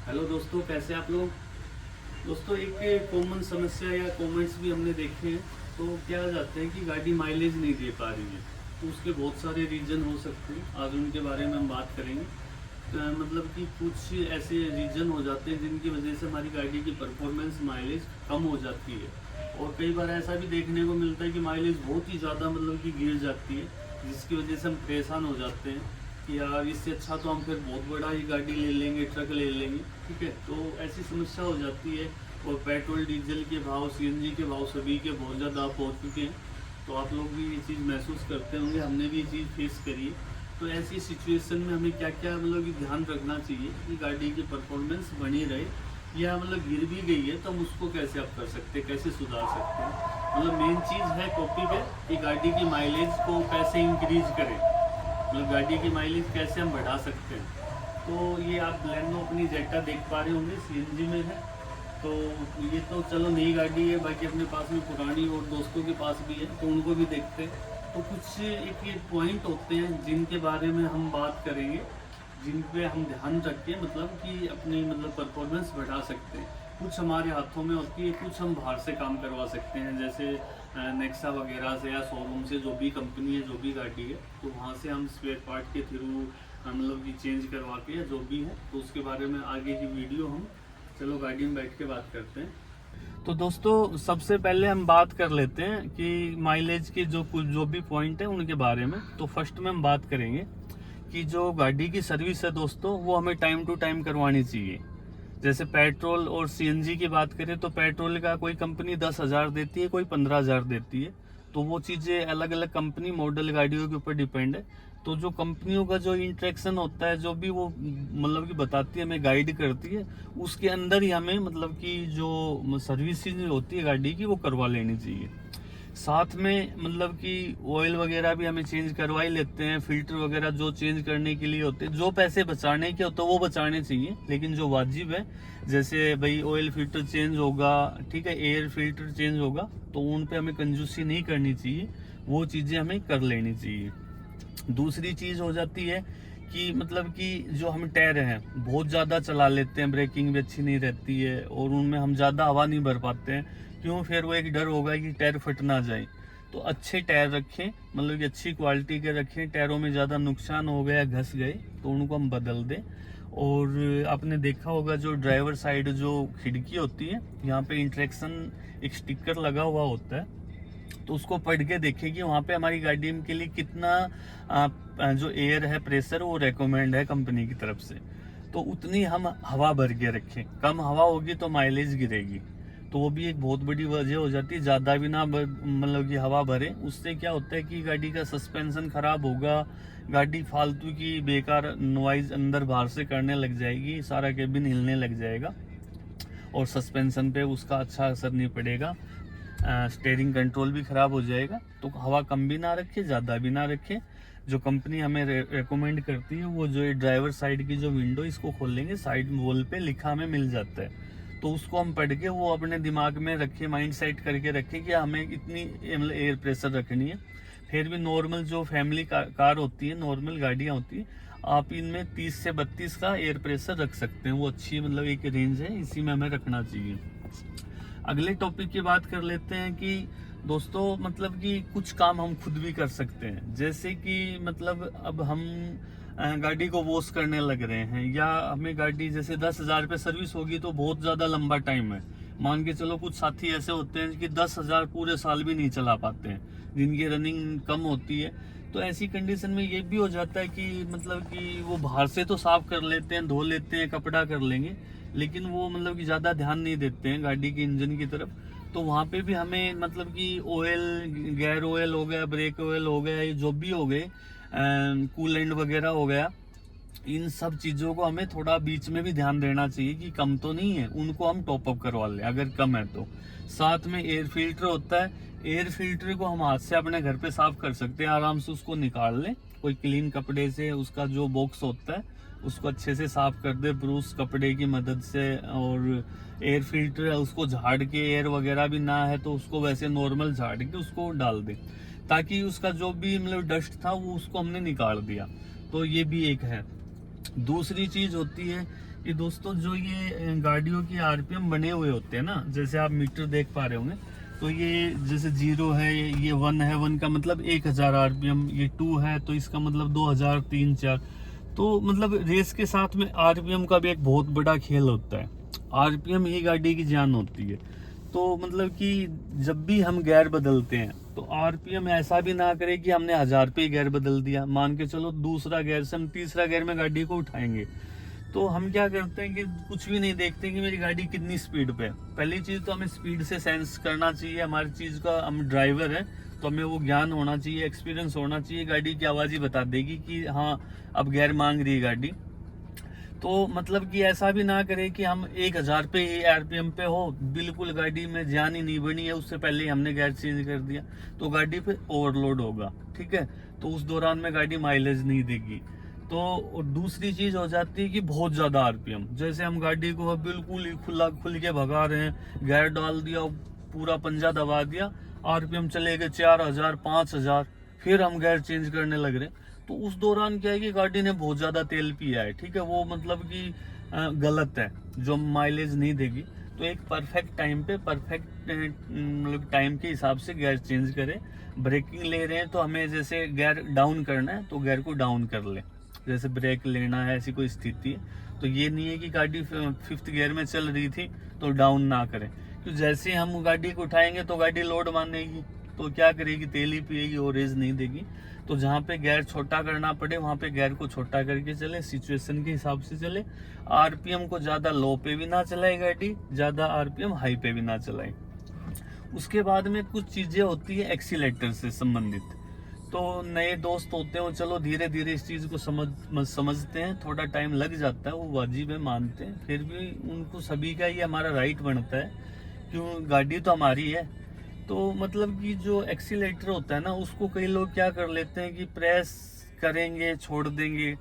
Hello दोस्तों, कैसे आप लोग। दोस्तों, एक कॉमन समस्या या कमेंट्स भी हमने देखे हैं। तो क्या आ जाते हैं कि गाड़ी माइलेज नहीं दे पा रही है, तो उसके बहुत सारे रीज़न हो सकते हैं। आज उनके बारे में हम बात करेंगे। मतलब कि कुछ ऐसे रीज़न हो जाते हैं जिनकी वजह से हमारी गाड़ी की परफॉर्मेंस माइलेज कम हो जाती है। और कई बार ऐसा भी देखने को मिलता है कि माइलेज बहुत ही ज़्यादा मतलब कि गिर जाती है, जिसकी वजह से हम परेशान हो जाते हैं कि यार इससे अच्छा तो हम फिर बहुत बड़ा ही गाड़ी ले लेंगे, ट्रक ले लेंगे। ठीक है, तो ऐसी समस्या हो जाती है। और पेट्रोल डीजल के भाव, सीएनजी के भाव सभी के बहुत ज़्यादा अप हो चुके हैं। तो आप लोग भी ये चीज़ महसूस करते होंगे, हमने भी ये चीज़ फेस करी है। तो ऐसी सिचुएशन में हमें क्या क्या मतलब कि ध्यान रखना चाहिए कि गाड़ी की परफॉर्मेंस बनी रहे, या मतलब गिर भी गई है तो हम उसको कैसे अप कर सकते हैं, कैसे सुधार सकते हैं। मतलब मेन चीज़ है कॉपी पे कि गाड़ी की माइलेज को कैसे इंक्रीज करें, मतलब गाड़ी की माइलेज कैसे हम बढ़ा सकते हैं। तो ये आप ब्लेनो अपनी जेटा देख पा रहे होंगे, सीएनजी में है। तो ये तो चलो नई गाड़ी है, बाकी अपने पास में पुरानी और दोस्तों के पास भी है, तो उनको भी देखते हैं। तो कुछ एक ये पॉइंट होते हैं जिनके बारे में हम बात करेंगे, जिन पे हम ध्यान रख के मतलब कि अपनी मतलब परफॉर्मेंस बढ़ा सकते हैं। कुछ हमारे हाथों में होती है, कुछ हम बाहर से काम करवा सकते हैं, जैसे नेक्सा वगैरह से या शोरूम से, जो भी कंपनी है, जो भी गाड़ी है, तो वहाँ से हम स्पेयर पार्ट के थ्रू मतलब कि चेंज करवा के या जो भी है, तो उसके बारे में आगे की वीडियो हम चलो गाड़ी में बैठ के बात करते हैं। तो दोस्तों, सबसे पहले हम बात कर लेते हैं कि माइलेज के जो भी पॉइंट है उनके बारे में। तो फर्स्ट में हम बात करेंगे कि जो गाड़ी की सर्विस है दोस्तों, वो हमें टाइम टू टाइम करवानी चाहिए। जैसे पेट्रोल और सीएनजी की बात करें तो पेट्रोल का कोई कंपनी 10,000 देती है, कोई 15,000 देती है। तो वो चीज़ें अलग अलग कंपनी मॉडल गाड़ियों के ऊपर डिपेंड है। तो जो कंपनियों का जो इंटरेक्शन होता है, जो भी वो मतलब कि बताती है, हमें गाइड करती है, उसके अंदर ही हमें मतलब कि जो सर्विसिंग होती है गाड़ी की, वो करवा लेनी चाहिए। साथ में मतलब कि ऑयल वगैरह भी हमें चेंज करवा ही लेते हैं। फिल्टर वगैरह जो चेंज करने के लिए होते हैं, जो पैसे बचाने के होते हैं वो बचाने चाहिए, लेकिन जो वाजिब है, जैसे भाई ऑयल फिल्टर चेंज होगा, ठीक है, एयर फिल्टर चेंज होगा, तो उन पे हमें कंजूसी नहीं करनी चाहिए, वो चीज़ें हमें कर लेनी चाहिए। दूसरी चीज़ हो जाती है कि मतलब कि जो हम टायर हैं बहुत ज़्यादा चला लेते हैं, ब्रेकिंग भी अच्छी नहीं रहती है, और उनमें हम ज़्यादा हवा नहीं भर पाते हैं। क्यों? फिर वो एक डर होगा कि टायर फट ना जाए। तो अच्छे टायर रखें, मतलब कि अच्छी क्वालिटी के रखें। टायरों में ज़्यादा नुकसान हो गया, घस गए, तो उनको हम बदल दें। और आपने देखा होगा जो ड्राइवर साइड जो खिड़की होती है, यहाँ पे इंट्रैक्शन एक स्टिकर लगा हुआ होता है, तो उसको पढ़ के देखें कि वहाँ पे हमारी गाड़ी के लिए कितना जो एयर है, प्रेशर, वो रेकमेंड है कंपनी की तरफ से। तो उतनी हम हवा भर के रखें। कम हवा होगी तो माइलेज गिरेगी, तो वो भी एक बहुत बड़ी वजह हो जाती है। ज़्यादा भी ना मतलब कि हवा भरे, उससे क्या होता है कि गाड़ी का सस्पेंशन खराब होगा, गाड़ी फालतू की बेकार नॉइज अंदर बाहर से करने लग जाएगी, सारा केबिन हिलने लग जाएगा, और सस्पेंशन पे उसका अच्छा असर नहीं पड़ेगा। स्टीयरिंग कंट्रोल भी ख़राब हो जाएगा। तो हवा कम भी ना रखे, ज़्यादा भी ना रखे। जो कंपनी हमें रेकमेंड करती है, वो जो ड्राइवर साइड की जो विंडो, इसको खोल लेंगे, साइड वॉल पे लिखा हमें मिल जाता है, तो उसको हम पढ़ के वो अपने दिमाग में रखें, माइंड सेट करके रखें कि हमें इतनी मतलब एयर प्रेशर रखनी है। फिर भी नॉर्मल जो फैमिली कार होती है, नॉर्मल गाड़ियाँ होती है, आप इनमें 30 से 32 का एयर प्रेशर रख सकते हैं। वो अच्छी मतलब एक रेंज है, इसी में हमें रखना चाहिए। अगले टॉपिक की बात कर लेते हैं कि दोस्तों, मतलब कि कुछ काम हम खुद भी कर सकते हैं। जैसे कि मतलब अब हम गाड़ी को वॉश करने लग रहे हैं, या हमें गाड़ी जैसे 10,000 पे सर्विस होगी तो बहुत ज़्यादा लंबा टाइम है। मान के चलो कुछ साथी ऐसे होते हैं कि 10,000 पूरे साल भी नहीं चला पाते हैं, जिनकी रनिंग कम होती है। तो ऐसी कंडीशन में ये भी हो जाता है कि मतलब कि वो बाहर से तो साफ कर लेते हैं, धो लेते हैं, कपड़ा कर लेंगे, लेकिन वो मतलब कि ज़्यादा ध्यान नहीं देते हैं गाड़ी के इंजन की तरफ। तो वहाँ पे भी हमें मतलब कि ऑयल, गेयर ऑयल हो गया, ब्रेक ऑयल हो गया, ये जो भी हो गए, कूलेंट वगैरह हो गया, इन सब चीज़ों को हमें थोड़ा बीच में भी ध्यान देना चाहिए कि कम तो नहीं है, उनको हम टॉप अप करवा लें अगर कम है तो। साथ में एयर फिल्टर होता है, एयर फिल्टर को हम हाथ से अपने घर पे साफ कर सकते हैं, आराम से उसको निकाल लें कोई क्लीन कपड़े से। उसका जो बॉक्स होता है उसको अच्छे से साफ कर दे ब्रूस कपड़े की मदद से। और एयर फिल्टर है, उसको झाड़ के, एयर वगैरह भी ना है तो उसको वैसे नॉर्मल झाड़ के उसको डाल दे, ताकि उसका जो भी मतलब डस्ट था वो उसको हमने निकाल दिया। तो ये भी एक है। दूसरी चीज होती है कि दोस्तों जो ये गाड़ियों की आरपीएम बने हुए होते हैं ना, जैसे आप मीटर देख पा रहे होंगे, तो ये जैसे 0 है, ये 1 है, 1 का मतलब 1000 आरपीएम, ये 2 है तो इसका मतलब 2000, 3, 4। तो मतलब रेस के साथ में आरपीएम का भी एक बहुत बड़ा खेल होता है। आरपीएम ही गाड़ी की जान होती है। तो मतलब कि जब भी हम गियर बदलते हैं तो आरपीएम ऐसा भी ना करे कि हमने 1000 पे गियर बदल दिया। मान के चलो दूसरा गियर से हम तीसरा गियर में गाड़ी को उठाएंगे, तो हम क्या करते हैं कि कुछ भी नहीं देखते कि मेरी गाड़ी कितनी स्पीड पे है। पहली चीज तो हमें स्पीड से सेंस करना चाहिए, हमारी चीज का, हम ड्राइवर है तो हमें वो ज्ञान होना चाहिए, एक्सपीरियंस होना चाहिए। गाड़ी की आवाज ही बता देगी कि हाँ अब गियर मांग रही है गाड़ी। तो मतलब कि ऐसा भी ना करे कि हम 1000 पे ही आरपीएम पे हो, बिल्कुल गाड़ी में जान ही नहीं बनी है, उससे पहले ही हमने गियर चेंज कर दिया, तो गाड़ी पे ओवरलोड होगा। ठीक है, तो उस दौरान में गाड़ी माइलेज नहीं देगी। तो दूसरी चीज हो जाती है कि बहुत ज्यादा आरपीएम, जैसे हम गाड़ी को बिल्कुल ही खुल के भगा रहे हैं, गियर डाल दिया, पूरा पंजा दबा दिया, आरपीएम चले गए 4000, 5000, फिर हम गियर चेंज करने लग रहे, तो उस दौरान क्या है कि गाड़ी ने बहुत ज्यादा तेल पिया है। ठीक है, वो मतलब कि गलत है, जो माइलेज नहीं देगी। तो एक परफेक्ट टाइम पे, परफेक्ट मतलब टाइम के हिसाब से गियर चेंज करें। ब्रेकिंग ले रहे हैं तो हमें जैसे गियर डाउन करना है तो गियर को डाउन कर ले, जैसे ब्रेक लेना है, ऐसी कोई स्थिति है तो ये नहीं है कि गाड़ी 5th गियर में चल रही थी तो डाउन ना करें, तो जैसे हम गाड़ी को उठाएंगे तो गाड़ी लोड मानेगी, तो क्या करेगी, तेल ही पिएगी और रेज नहीं देगी। तो जहाँ पे गियर छोटा करना पड़े वहाँ पे गियर को छोटा करके चले, सिचुएशन के हिसाब से चले। आरपीएम को ज्यादा लो पे भी ना चलाए गाड़ी, ज्यादा आरपीएम हाई पे भी ना चलाए। उसके बाद में कुछ चीजें होती है एक्सीलेटर से संबंधित। तो नए दोस्त होते हैं, चलो धीरे धीरे इस चीज को समझते हैं, थोड़ा टाइम लग जाता है, वो वाजिब है, मानते हैं, फिर भी उनको सभी का ये हमारा राइट बनता है, क्यों, गाड़ी तो हमारी है। तो मतलब कि जो एक्सीलेटर होता है ना, उसको कई लोग क्या कर लेते हैं कि प्रेस करेंगे छोड़ देंगे,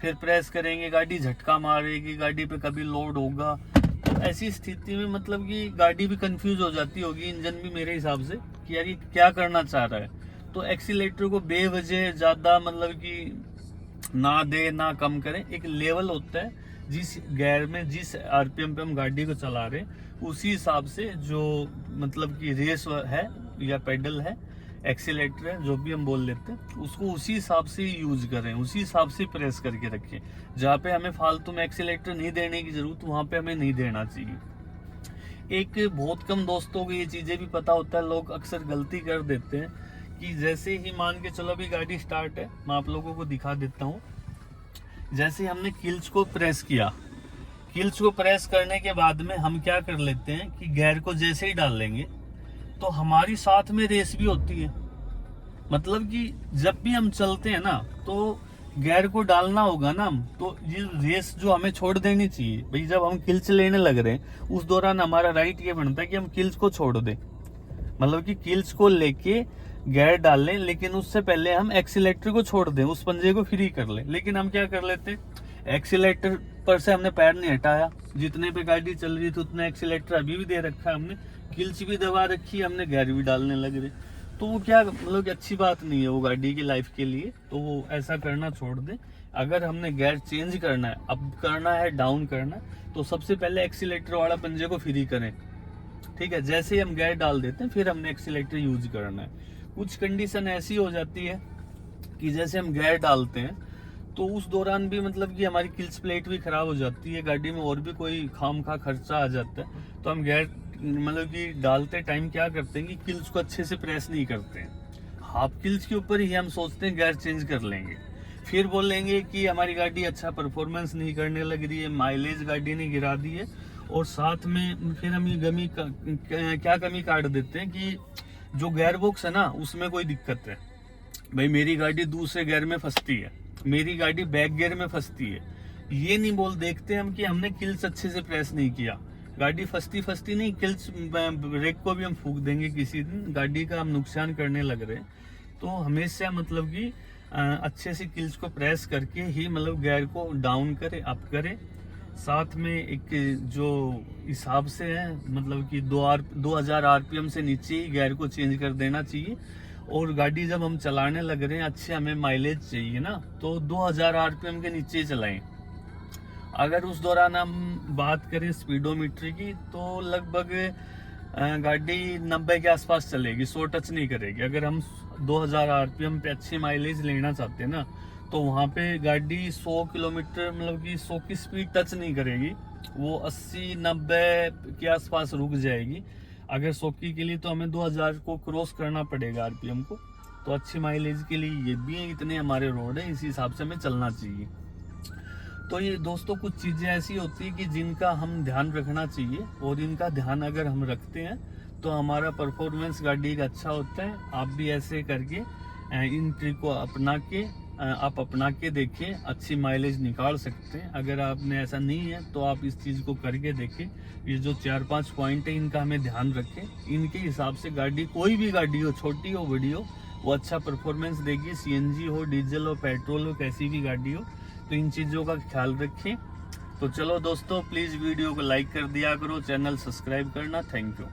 फिर प्रेस करेंगे गाड़ी झटका मारेगी, गाड़ी पे कभी लोड होगा। तो ऐसी स्थिति में मतलब कि गाड़ी भी कंफ्यूज हो जाती होगी, इंजन भी मेरे हिसाब से, कि यार ये क्या करना चाह रहा है। तो एक्सीलेटर को बेवजह ज्यादा मतलब कि ना दे ना कम करें। एक लेवल होता है, जिस गियर में जिस आरपीएम पे हम गाड़ी को चला रहे उसी हिसाब से जो मतलब कि रेस है या पेडल है, एक्सीलेटर है, जो भी हम बोल लेते हैं, उसको उसी हिसाब से यूज करें, उसी हिसाब से प्रेस करके रखें। जहाँ पे हमें फालतू में एक्सीलेटर नहीं देने की जरूरत, वहां पे हमें नहीं देना चाहिए। एक बहुत कम दोस्तों को ये चीजें भी पता होता है, लोग अक्सर गलती कर देते हैं कि जैसे ही मान के चलो अभी गाड़ी स्टार्ट है, मैं आप लोगों को दिखा देता हूँ। जैसे हमने किल्च को प्रेस किया, किल्च को प्रेस करने के बाद में हम क्या कर लेते हैं कि गियर को जैसे ही डाल लेंगे तो हमारी साथ में रेस भी होती है। मतलब कि जब भी हम चलते हैं ना तो गियर को डालना होगा ना, तो ये रेस जो हमें छोड़ देनी चाहिए भाई। जब हम किल्च लेने लग रहे हैं उस दौरान हमारा राइट ये बनता है कि हम किल्च को छोड़ दें, मतलब कि किल्च को लेके गियर डाल लें, लेकिन उससे पहले हम एक्सीलेटर को छोड़ दें, उस पंजे को फ्री कर लें। लेकिन हम क्या कर लेते हैं, एक्सीलेटर पर से हमने पैर नहीं हटाया, जितने पे गाड़ी चल रही थी उतना एक्सीलेटर अभी भी दे रखा है हमने, किल्च भी दबा रखी है हमने, गियर भी डालने लग रहे। तो वो क्या मतलब अच्छी बात नहीं है वो गाड़ी की लाइफ के लिए, तो वो ऐसा करना छोड़ दे। अगर हमने गियर चेंज करना है, अब करना है, डाउन करना है, तो सबसे पहले एक्सीलेटर वाला पंजे को फ्री करें। ठीक है, जैसे ही हम गियर डाल देते हैं फिर हमने एक्सीलेटर यूज करना है। कुछ कंडीशन ऐसी हो जाती है कि जैसे हम गियर डालते हैं तो उस दौरान भी मतलब कि हमारी किल्च प्लेट भी खराब हो जाती है, गाड़ी में और भी कोई खामखा खर्चा आ जाता है। तो हम गियर मतलब कि डालते टाइम क्या करते हैं कि किल्च को अच्छे से प्रेस नहीं करते हैं, हाफ किल्च के ऊपर ही हम सोचते हैं गियर चेंज कर लेंगे, फिर बोलेंगे कि हमारी गाड़ी अच्छा परफॉर्मेंस नहीं करने लग रही है, माइलेज गाड़ी ने गिरा दी है, और साथ में फिर हम ये क्या कमी काट देते हैं कि जो गियर बॉक्स है ना उसमें कोई दिक्कत है, भाई मेरी गाड़ी दूसरे गियर में फंसती है, मेरी गाड़ी बैक गियर में फंसती है। ये नहीं बोल देखते हम कि हमने किल्च अच्छे से प्रेस नहीं किया, गाड़ी फंसती नहीं, किल्च ब्रेक को भी हम फूक देंगे किसी दिन, गाड़ी का हम नुकसान करने लग रहे हैं। तो हमेशा मतलब कि अच्छे से किल्च को प्रेस करके ही मतलब गियर को डाउन करे, अप करे। साथ में एक जो हिसाब से है मतलब कि 2000 आरपीएम से नीचे ही गियर को चेंज कर देना चाहिए। और गाड़ी जब हम चलाने लग रहे हैं, अच्छे हमें माइलेज चाहिए ना, तो 2000 आरपीएम के नीचे चलाएं। अगर उस दौरान हम बात करें स्पीडोमीटर की तो लगभग गाड़ी 90 के आसपास चलेगी, 100 टच नहीं करेगी। अगर हम 2000 आरपीएम पे अच्छी माइलेज लेना चाहते हैं ना, तो वहाँ पे गाड़ी 100 किलोमीटर मतलब कि 100 की स्पीड टच नहीं करेगी, वो 80-90 के आसपास रुक जाएगी। अगर 100 के लिए तो हमें 2000 को क्रॉस करना पड़ेगा आरपीएम को। तो अच्छी माइलेज के लिए ये भी है, इतने हमारे रोड है, इसी हिसाब से हमें चलना चाहिए। तो ये दोस्तों कुछ चीज़ें ऐसी होती है कि जिनका हम ध्यान रखना चाहिए, और इनका ध्यान अगर हम रखते हैं तो हमारा परफॉर्मेंस गाड़ी का अच्छा होता है। आप भी ऐसे करके इन ट्रिक को अपना के देखें, अच्छी माइलेज निकाल सकते हैं। अगर आपने ऐसा नहीं है तो आप इस चीज़ को करके देखें। ये जो 4-5 पॉइंट है इनका हमें ध्यान रखें, इनके हिसाब से गाड़ी, कोई भी गाड़ी हो, छोटी हो बड़ी हो, वो अच्छा परफॉर्मेंस देगी। सीएनजी हो, डीजल हो, पेट्रोल हो, कैसी भी गाड़ी हो, तो इन चीज़ों का ख्याल रखें। तो चलो दोस्तों, प्लीज़ वीडियो को लाइक कर दिया करो, चैनल सब्सक्राइब करना। Thank you.